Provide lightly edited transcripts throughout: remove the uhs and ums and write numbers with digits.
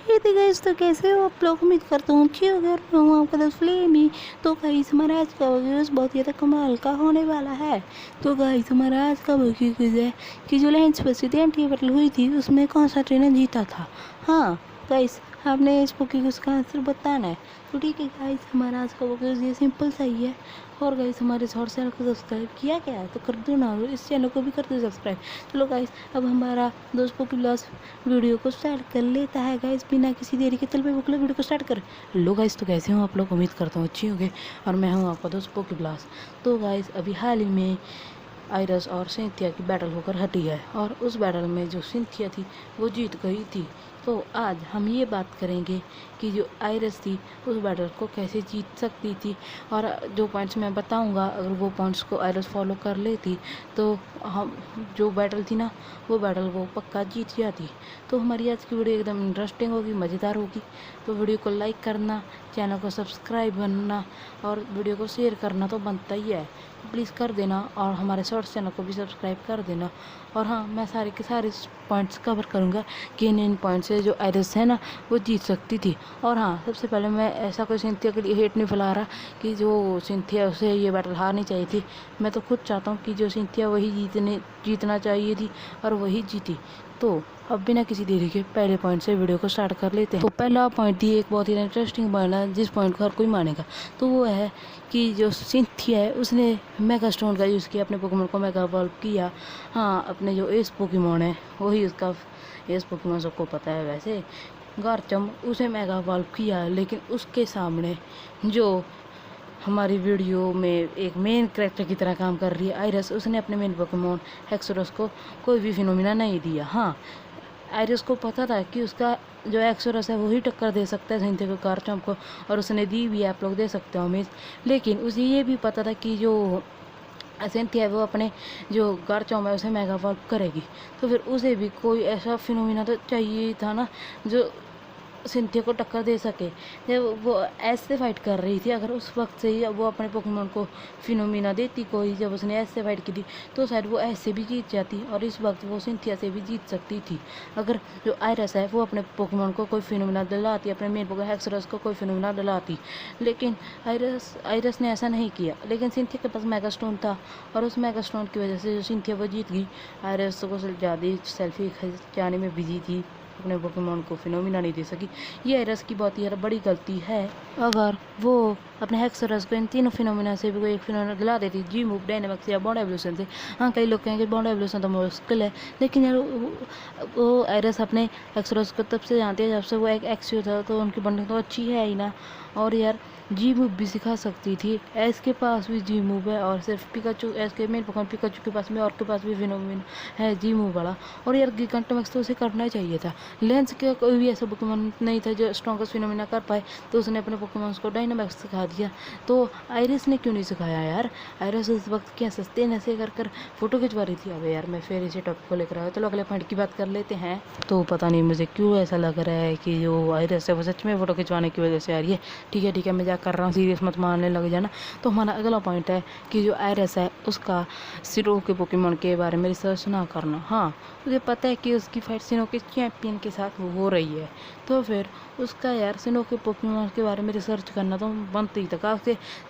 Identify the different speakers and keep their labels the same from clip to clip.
Speaker 1: हे थे गाइस, तो कैसे हो आप लोग? उम्मीद करता हूँ अच्छी होगी और मैं हूँ आपका दोस्त फ्लेमी। तो गाइस हमारा आज का वीडियो बहुत ज़्यादा कमाल का होने वाला है। तो गाइस हमारा आज का वीडियो क्विज है कि जो लैंड स्पेसिटी एंटी बैटल हुई थी उसमें कौन सा ट्रेनर जीता था। हाँ गाइस, आपने इस क्विज का आंसर बताना है। तो ठीक है गाइस, हमारा आज का क्विज ये सिंपल सा ही है। और गाइस हमारे शॉर्ट चैनल को सब्सक्राइब किया क्या है तो कर दो ना, और इस चैनल को भी कर दो सब्सक्राइब। चलो गाइस, अब हमारा दोस्तों की लास्ट वीडियो को स्टार्ट कर लेता है गाइस बिना किसी देरी के। चल पे बुकले वीडियो को स्टार्ट कर। हेलो गाइस, तो कैसे हो आप लोग? उम्मीद करता हूँ अच्छी होंगे और मैं हूँ आपका दोस्त पोकी ब्लास। तो गाइस अभी हाल ही में आयरस और सिंथिया की बैटल होकर हटी है और उस बैटल में जो सिंथिया थी वो जीत गई थी। तो आज हम ये बात करेंगे कि जो आयरस थी उस बैटल को कैसे जीत सकती थी, और जो पॉइंट्स मैं बताऊंगा अगर वो पॉइंट्स को आयरस फॉलो कर लेती तो हम जो बैटल थी ना वो बैटल वो पक्का जीत जाती। तो हमारी आज की वीडियो एकदम इंटरेस्टिंग होगी, मज़ेदार होगी। तो वीडियो को लाइक करना, चैनल को सब्सक्राइब करना और वीडियो को शेयर करना तो बनता ही है, प्लीज़ कर देना। और हमारे शॉर्ट्स चैनल को भी सब्सक्राइब कर देना। और हाँ, मैं सारे के सारे पॉइंट्स कवर करूँगा कि इन पॉइंट्स से जो आयरस है ना वो जीत सकती थी। और हाँ, सबसे पहले मैं ऐसा कोई सिंथिया के लिए हेट नहीं फैला रहा कि जो सिंथिया उसे ये बैटल हारनी चाहिए थी। मैं तो खुद चाहता हूँ कि जो सिंथिया वही जीतना चाहिए थी और वही जीती। तो अब बिना किसी देरी के पहले पॉइंट से वीडियो को स्टार्ट कर लेते हैं। तो पहला पॉइंट थी एक बहुत ही इंटरेस्टिंग पॉइंट है जिस पॉइंट को हर कोई मानेगा। तो वो है कि जो सिंथिया है उसने मेगा स्टोन का यूज़ किया, अपने पोकेमोन को मेगा इवॉल्व किया। हाँ, अपने जो एस पोकेमोन है वही उसका एस पोकेमोन सबको पता है वैसे, गार्चम, उसे मेगा इवॉल्व किया। लेकिन उसके सामने जो हमारी वीडियो में एक मेन कैरेक्टर की तरह काम कर रही है आयरस, उसने अपने मेन पोकेमोन हेक्सोरस को कोई भी फिनोमिना नहीं दिया। हाँ, आयरस को पता था कि उसका जो एक्सोरस है वही टक्कर दे सकता है सिंथिया को, गार्चम को, और उसने दी भी है, आप लोग दे सकते हो उम्मीद। लेकिन उसे ये भी पता था कि जो सिंथिया है वो अपने जो गार्चम है उसे मेगा इवॉल्व करेगी। तो फिर उसे भी कोई ऐसा फिनोमिना तो चाहिए था ना जो सिंथिया को टक्कर दे सके। जब वो ऐसे फाइट कर रही थी, अगर उस वक्त से ही वो अपने पोकेमोन को फिनोमिना देती कोई, जब उसने ऐसे फाइट की थी, तो शायद वो ऐसे भी जीत जाती और इस वक्त वो सिंथिया से भी जीत सकती थी। अगर जो आयरस है वो अपने पोकेमोन को कोई फिनोमिना दिलाती, अपने मेन पोकेमोन हेक्सोरस को कोई फिनोमिना दिलाती। लेकिन आयरस ने ऐसा नहीं किया। लेकिन सिंथिया के पास मेगा स्टोन था और उस मेगा स्टोन की वजह से जो सिंथिया वो जीत गई। आयरस को ज़्यादा सेल्फी खिंचाने में बिजी थी, अपने पोकेमोन को फिनोमिना नहीं दे सकी। ये आयरस की बहुत ही बड़ी गलती है। अगर वो अपने हेक्सोरस को इन तीनों फिनोमिना से भी कोई एक फिनोमिना दिला देती, जी मूव, डायनामिक्स या बॉन्ड एवोल्यूशन से। हाँ, कई लोग कहेंगे बॉन्ड एवोल्यूशन तो मुश्किल है, लेकिन यार वो आयरस अपने हेक्सोरस को तब से जानती है जब से वो एक एक्सियो था, तो उनकी बॉन्डिंग तो अच्छी है ही ना। और यार जी मूव भी सिखा सकती थी। एस के पास भी जी मूव है और सिर्फ पिकाचू, एस के मेन पोकेमोन पिकाचू के पास में, और के पास भी फिनोमिना है जी मूव वाला। और यार गिगाटोमैक्स तो उसे करना ही चाहिए था। लेंस का कोई भी ऐसा पोकेमोन नहीं था जो स्ट्रॉन्गेस्ट फिनोमिना कर पाए, तो उसने अपने पोकेमोन्स को डायनामैक्स सिखा दिया। तो आयरस ने क्यों नहीं सिखाया यार? आयरस उस वक्त क्या सस्ते नशे कर कर फोटो खिंचवा रही थी। अबे यार, मैं फिर इसी टॉपिक को लेकर आया। चलो अगले पॉइंट की बात कर लेते हैं। तो पता नहीं मुझे क्यों ऐसा लग रहा है कि जो आयरस है वो सच में फोटो खिंचवाने की वजह से आ रही है। ठीक है, मजाक कर रहा हूँ, सीरियस मत मानने लग जाना। तो हमारा अगला पॉइंट है कि जो आयरस है उसका सिरो के पोकेमोन के बारे में रिसर्च ना करना। हाँ, मुझे पता है कि उसकी फाइट सिनो के चैंपियन के साथ हो रही है, तो फिर उसका यार सिनो के पोकेमोन के बारे में रिसर्च करना तो बनता ही था,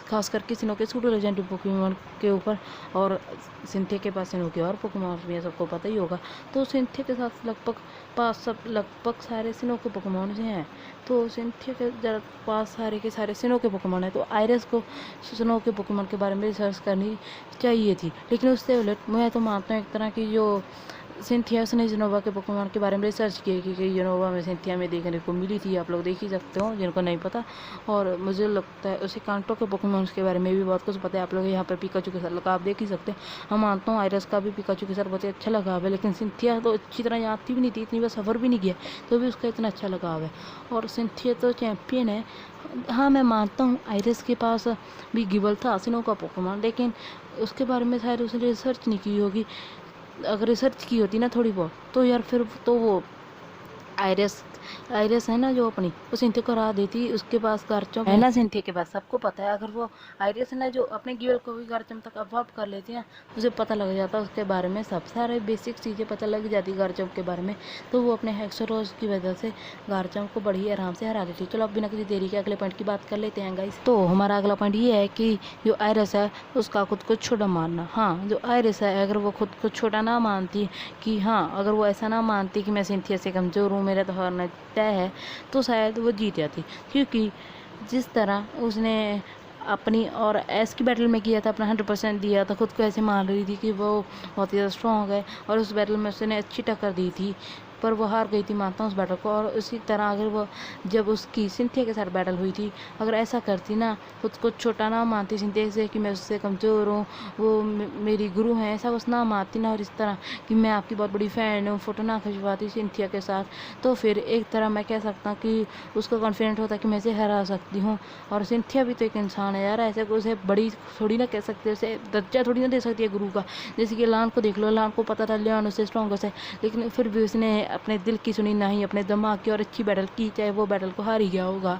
Speaker 1: खास करके सिनो के सूडो लेजेंडरी पोकेमोन के ऊपर। और सिंथिया के पास सिनो के और पोकेमोन भी है, सबको पता ही होगा। तो सिंथिया के साथ लगभग सारे सिनो के पोकेमोन हैं। तो सिंथिया के पास सारे के सारे सिनो के पोकेमोन है, तो आयरस को सिनो के पोकेमोन के बारे में रिसर्च करनी चाहिए थी। लेकिन उससे उलट मैं तो मानता हूँ एक तरह की जो सिंथिया, उसने जिनोवा के पोकेमोन के बारे में रिसर्च की कि जिनोवा में सिंथिया में देखने को मिली थी, आप लोग देख ही सकते हो जिनको नहीं पता। और मुझे लगता है उसे कांटो के पोकेमोन के बारे में भी बहुत कुछ पता है। आप लोग यहाँ पर पिकाचू के साथ लगाव देख ही सकते हैं। हम मानता हूँ आयरस का भी पिकाचू के साथ बहुत ही अच्छा लगाव है, लेकिन सिंथिया तो अच्छी तरह जानती भी नहीं थी, इतनी बार सफ़र भी नहीं किया, तो भी उसका इतना अच्छा लगाव है। और सिंथिया तो चैंपियन है। हाँ, मैं मानता हूँ आयरस के पास भी गिबल था सिनो का पोकेमोन, लेकिन उसके बारे में शायद उसने रिसर्च नहीं की होगी। अगर रिसर्च की होती ना थोड़ी बहुत, तो यार फिर तो वो आयरस आयरस है ना जो अपनी, वो सिंथिया को हरा देती उसके पास गार्चम है ना, सिंथिया के पास सबको पता है। अगर वो आयरस है ना जो अपने गियल को भी गार्चम तक अवॉर्ब कर लेती है, उसे पता लग जाता है उसके बारे में, सब सारे बेसिक चीज़ें पता लग जाती गार्चम के बारे में। तो वो अपने हेक्सोरोस की वजह से गार्चम को बड़ी आराम से हरा देती है। चलो अब बिना किसी देरी के अगले पॉइंट की बात कर लेते हैं गाइस। तो हमारा अगला पॉइंट ये है कि जो आयरस है उसका खुद को छोटा मानना। हाँ, जो आयरस है अगर वो खुद को छोटा ना मानती कि हाँ, अगर वो ऐसा ना मानती कि मैं सिंथिया से कमज़ोर हूँ, मेरा तो हारना तय है, तो शायद वो जीत जाती। क्योंकि जिस तरह उसने अपनी और एस की बैटल में किया था, अपना 100% दिया था, खुद को ऐसे मान रही थी कि वो बहुत ही ज़्यादा स्ट्रॉन्ग है, और उस बैटल में उसने अच्छी टक्कर दी थी, पर वो हार गई थी, मानता हूँ उस बैटल को। और उसी तरह अगर वो जब उसकी सिंथिया के साथ बैटल हुई थी, अगर ऐसा करती ना, खुद को छोटा ना मानती सिंथिया से कि मैं उससे कमज़ोर हूँ, वो मेरी गुरु हैं, ऐसा कुछ ना मानती ना, और इस तरह कि मैं आपकी बहुत बड़ी फ़ैन हूँ, फ़ोटो ना खिंचवाती सिंथिया के साथ, तो फिर एक तरह मैं कह सकता हूँ कि उसका कॉन्फिडेंट होता कि मैं इसे हरा सकती हूँ। और सिंथिया भी तो एक इंसान है यार, ऐसे को उसे बड़ी थोड़ी ना कह सकते, उसे दर्जा थोड़ी ना दे सकती है गुरु का। जैसे कि लान को देख लो, लान को पता था लियोन उससे स्ट्रॉन्गेस्ट है, लेकिन फिर भी उसने अपने दिल की सुनी, ना ही अपने दिमाग की, और अच्छी बैटल की, चाहे वो बैटल को हार ही गया होगा,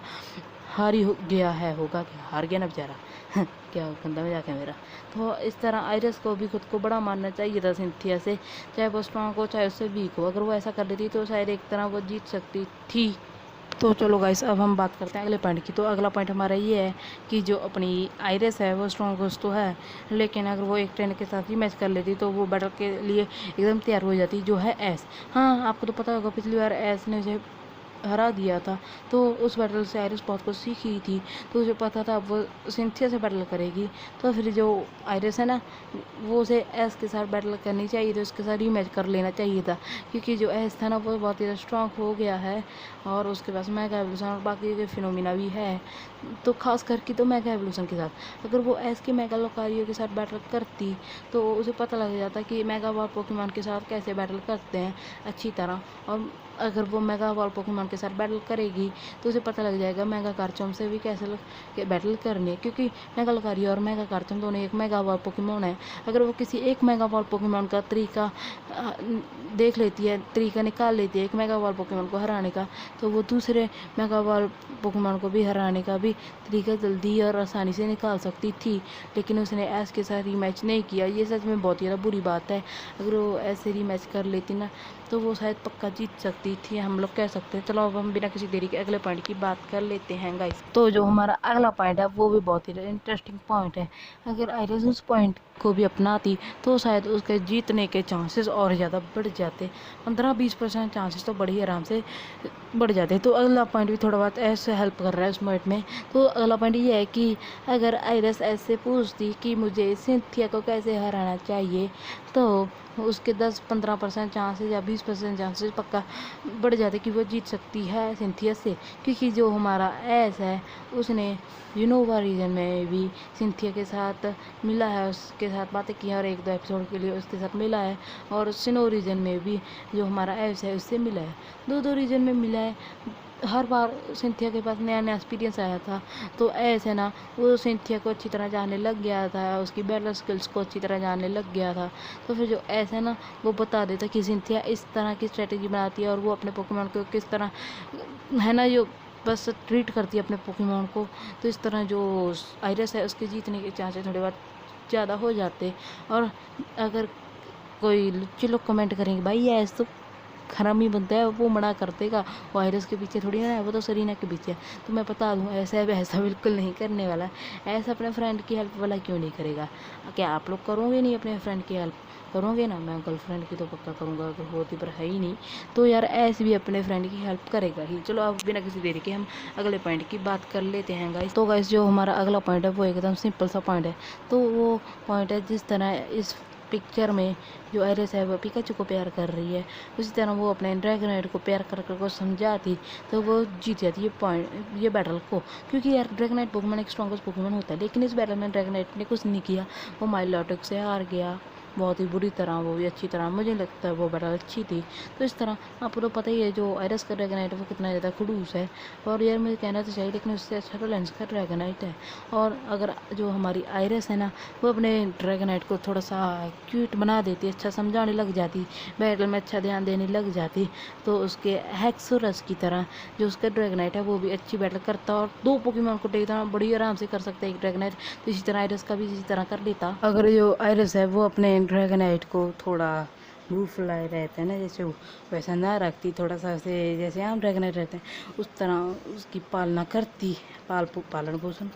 Speaker 1: गया है, होगा क्या, हार गया ना बेचारा क्या गंदा मजाक है मेरा। तो इस तरह आयरस को भी खुद को बड़ा मानना चाहिए था सिंथिया से, चाहे वो स्ट्रॉन्ग हो चाहे उससे वीक हो। अगर वो ऐसा कर लेती तो शायद एक तरह वो जीत सकती थी। तो चलो गाइस, अब हम बात करते हैं अगले पॉइंट की। तो अगला पॉइंट हमारा ये है कि जो अपनी आयरस है वो स्ट्रॉन्गेस्ट तो है, लेकिन अगर वो एक ट्रेंड के साथ ही मैच कर लेती तो वो बैटल के लिए एकदम तैयार हो जाती, जो है एस। हाँ, आपको तो पता होगा पिछली बार एस ने उसे हरा दिया था, तो उस बैटल से आयरस बहुत कुछ सीखी थी, तो उसे पता था वो सिंथिया से बैटल करेगी, तो फिर जो आयरस है ना, वो उसे एस के साथ बैटल करनी चाहिए, तो उसके साथ रीमैच कर लेना चाहिए था। क्योंकि जो एस था ना वो बहुत ही स्ट्रॉन्ग हो गया है, और उसके पास मेगा एवोल्यूशन और बाकी के फिनोमिना भी है, तो खास करके तो मेगा एवोल्यूशन के साथ अगर वो एस के मेगा लोकारियो के साथ बैटल करती, तो उसे पता लग जाता कि मेगा बॉल पोकेमॉन के साथ कैसे बैटल करते हैं अच्छी तरह। और अगर वो मेगा बॉल पोकेमॉन के साथ बैटल करेगी तो उसे पता लग जाएगा मेगा कारचम से भी कैसे बैटल करनी है, क्योंकि मेगा लुकारियो और मेगा कारचम दोनों एक मेगा बॉल पोकेमॉन है। अगर वो किसी एक मेगा बॉल पोकेमॉन का तरीका देख लेती है, तरीका निकाल लेती है एक मेगा बॉल पोकेमॉन को हराने का, तो वो दूसरे मेगा बॉल पोकेमॉन को भी हराने का भी तरीका जल्दी और आसानी से निकाल सकती थी। लेकिन उसने एस के साथ रीमैच नहीं किया, ये सच में बहुत ही ज़्यादा बुरी बात है। अगर वो ऐसे रीमैच कर लेती ना, तो वो शायद पक्का जीत सकती थी, हम लोग कह सकते हैं। चलो अब हम बिना किसी देरी के अगले पॉइंट की बात कर लेते हैं गाइस। तो जो हमारा अगला पॉइंट है वो भी बहुत ही इंटरेस्टिंग पॉइंट है। अगर आयरस उस पॉइंट को भी अपनाती तो शायद उसके जीतने के चांसेस और ज़्यादा बढ़ जाते, 15-20% चांसेस तो बड़ी आराम से बढ़ जाते। तो अगला पॉइंट भी थोड़ा बहुत ऐसे हेल्प कर रहा है उस पॉइंट में। तो अगला पॉइंट ये है कि अगर आयरस ऐसे पूछती कि मुझे सिंथिया को कैसे हराना चाहिए, तो उसके 10-15% चांसेस या 20% चांसेस पक्का बढ़ जाते कि वो जीत सकती है सिंथिया से। क्योंकि जो हमारा एस है उसने यूनोवा रीजन में भी सिंथिया के साथ मिला है, उसके साथ बातें की हैं, और 1-2 एपिसोड के लिए उसके साथ मिला है। और सिनो रीजन में भी जो हमारा एस है उससे मिला है, 2-2 रीजन में मिला है। हर बार सिंथिया के पास नया नया एक्सपीरियंस आया था, तो ऐसे ना वो सिंथिया को अच्छी तरह जानने लग गया था, उसकी बैटल स्किल्स को अच्छी तरह जानने लग गया था। तो फिर जो ऐसे ना वो बता देता कि सिंथिया इस तरह की स्ट्रेटेजी बनाती है, और वो अपने पोकेमॉन को किस तरह है ना जो बस ट्रीट करती है अपने पोकेमॉन को। तो इस तरह जो आयरस है उसके जीतने के चांसेस थोड़े बहुत ज़्यादा हो जाते। और अगर कोई लुच्चे लोग कमेंट करेंगे भाई ये ऐसा तो हरामी बनता है, वो मना कर देगा, वायरस के पीछे थोड़ी ना है, वो तो सरीना के पीछे है। तो मैं बता दूँ ऐसा वैसा बिल्कुल नहीं करने वाला। ऐसा अपने फ्रेंड की हेल्प वाला क्यों नहीं करेगा? क्या आप लोग करोगे नहीं अपने फ्रेंड की हेल्प? करोगे ना? मैं गर्लफ्रेंड की तो पक्का करूँगा, अगर होती पर है ही नहीं तो यार ऐसे भी अपने फ्रेंड की हेल्प करेगा ही। चलो अब बिना किसी देरी के हम अगले पॉइंट की बात कर लेते हैं गाइस। तो गाइस जो हमारा अगला पॉइंट है वो एकदम सिंपल सा पॉइंट है। तो वो पॉइंट है जिस तरह इस पिक्चर में जो आयरस है वो पिकाचू को प्यार कर रही है, उसी तरह वो अपने ड्रैगनाइट को प्यार कर कर को समझाती तो वो जीत जाती है ये बैटल को। क्योंकि यार ड्रैगनाइट पोकेमॉन एक स्ट्रॉन्गेस्ट पोकेमॉन होता है, लेकिन इस बैटल में ड्रैगनाइट ने कुछ नहीं किया, वो माइलोटिक से हार गया। बहुत ही बुरी तरह, वो भी अच्छी तरह, मुझे लगता है वो बैटल अच्छी थी। तो इस तरह आपको तो पता ही है जो आयरस का ड्रैगनाइट है वो कितना ज़्यादा खड़ूस है, और यार मुझे कहना तो चाहिए लेकिन उससे अच्छा तो लेंस का ड्रैगनाइट है। और अगर जो हमारी आयरस है ना वो अपने ड्रैगनाइट को थोड़ा सा क्यूट बना देती, अच्छा समझाने लग जाती, बैटल में अच्छा ध्यान देने लग जाती, तो उसके हेक्सोरस की तरह जो उसका ड्रैगनाइट है वो भी अच्छी बैटल करता और 2 पोकेमॉन को टेकता बड़ी आराम से कर सकता है एक ड्रैगनाइट। तो इसी तरह आयरस का भी इसी तरह कर लेता। अगर जो आयरस है वो अपने ड्रैगनाइट को थोड़ा रूफ लाए रहते हैं ना, जैसे वो वैसा ना रखती, थोड़ा सा ऐसे जैसे आम ड्रैगनाइट रहते हैं उस तरह उसकी पालना करती, पालन पोषण,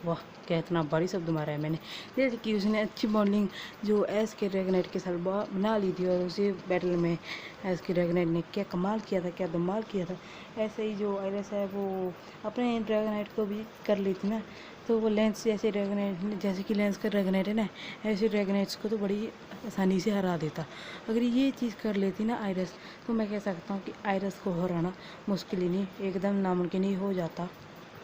Speaker 1: वाह क्या इतना बड़ी शब्द मारा है मैंने। जैसे कि उसने अच्छी बॉन्डिंग जो एस के ड्रैगनाइट के साथ बना ली थी, और उसी बैटल में एस के ड्रैगनाइट ने क्या कमाल किया था, क्या धमाल किया था। ऐसे ही जो आयरस है वो अपने ड्रैगनाइट को भी कर ली थी ना, तो वो लेंस जैसे ड्रैगनाइट, जैसे कि लेंस का ड्रैगनाइट है ना, ऐसे ड्रैगनाइट्स को तो बड़ी आसानी से हरा देता। अगर ये चीज़ कर लेती ना आयरस, तो मैं कह सकता हूँ कि आयरस को हराना मुश्किल ही नहीं, एकदम नामुमकिन ही हो जाता।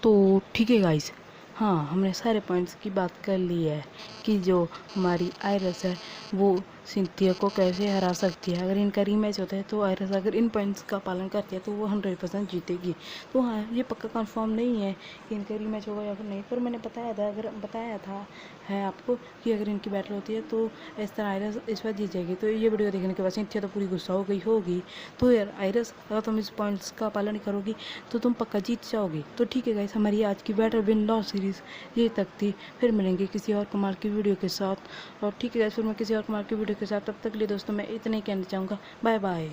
Speaker 1: तो ठीक है गाइस, हाँ हमने सारे पॉइंट्स की बात कर ली है कि जो हमारी आयरस है वो सिंथिया को कैसे हरा सकती है। अगर इनका रीमैच होता है तो आयरस अगर इन पॉइंट्स का पालन करती है तो वो 100% जीतेगी। तो हाँ ये पक्का कंफर्म नहीं है कि इनका रीमैच होगा या फिर नहीं, पर मैंने बताया था, अगर बताया था है आपको कि अगर इनकी बैटल होती है तो इस तरह आयरस इस बार जीत जाएगी। तो ये वीडियो देखने के बाद सिंथिया तो पूरी गुस्सा हो गई होगी। तो यार आयरस, अगर तुम इस पॉइंट्स का पालन करोगी तो तुम पक्का जीत जाओगी। तो ठीक है गाइस, हमारी आज की बैटल विन लॉस सीरीज़ ये तक थी। फिर मिलेंगे किसी और कमाल की वीडियो के साथ। और ठीक है गाइस, फिर मैं किसी और कमाल की वीडियो के साथ, तब तक के लिए दोस्तों मैं इतना ही कहना चाहूँगा, बाय बाय।